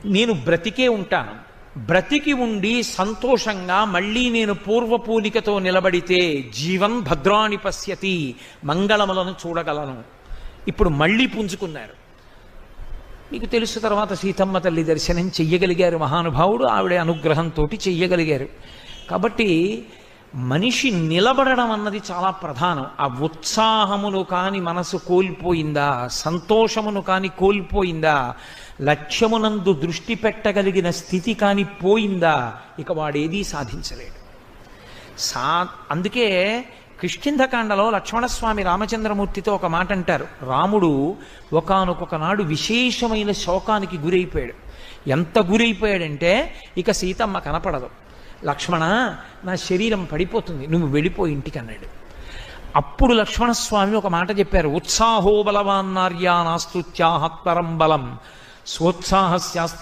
నేను బ్రతికే ఉంటాను, బ్రతికి ఉండి సంతోషంగా మళ్ళీ నేను పూర్వపూలికతో నిలబడితే జీవన్ భద్రాణి పశ్యతి, మంగళములను చూడగలను. ఇప్పుడు మళ్ళీ పుంజుకున్నారు. మీకు తెలుసు, తర్వాత సీతమ్మ తల్లి దర్శనం చెయ్యగలిగారు మహానుభావుడు, ఆవిడ అనుగ్రహంతో చెయ్యగలిగారు. కాబట్టి మనిషి నిలబడడం అన్నది చాలా ప్రధానం. ఆ ఉత్సాహమును కాని మనసు కోల్పోయిందా, సంతోషమును కాని కోల్పోయిందా, లక్ష్యమునందు దృష్టి పెట్టగలిగిన స్థితి కాని పోయిందా, ఇక వాడేదీ సాధించలేడు. అందుకే కిష్కింధకాండలో లక్ష్మణస్వామి రామచంద్రమూర్తితో ఒక మాట అంటారు. రాముడు ఒకానొక నాడు విశేషమైన శోకానికి గురైపోయాడు. ఎంత గురైపోయాడంటే ఇక సీతమ్మ కనపడదు. లక్ష్మణ, నా శరీరం పడిపోతుంది, నువ్వు వెళ్ళిపోయి ఇంటికి అన్నాడు. అప్పుడు లక్ష్మణస్వామి ఒక మాట చెప్పారు. ఉత్సాహో బలవాన్నార్యా నాస్తుత్యాహత్పరం బలం, స్వోత్సాహస్యాస్తి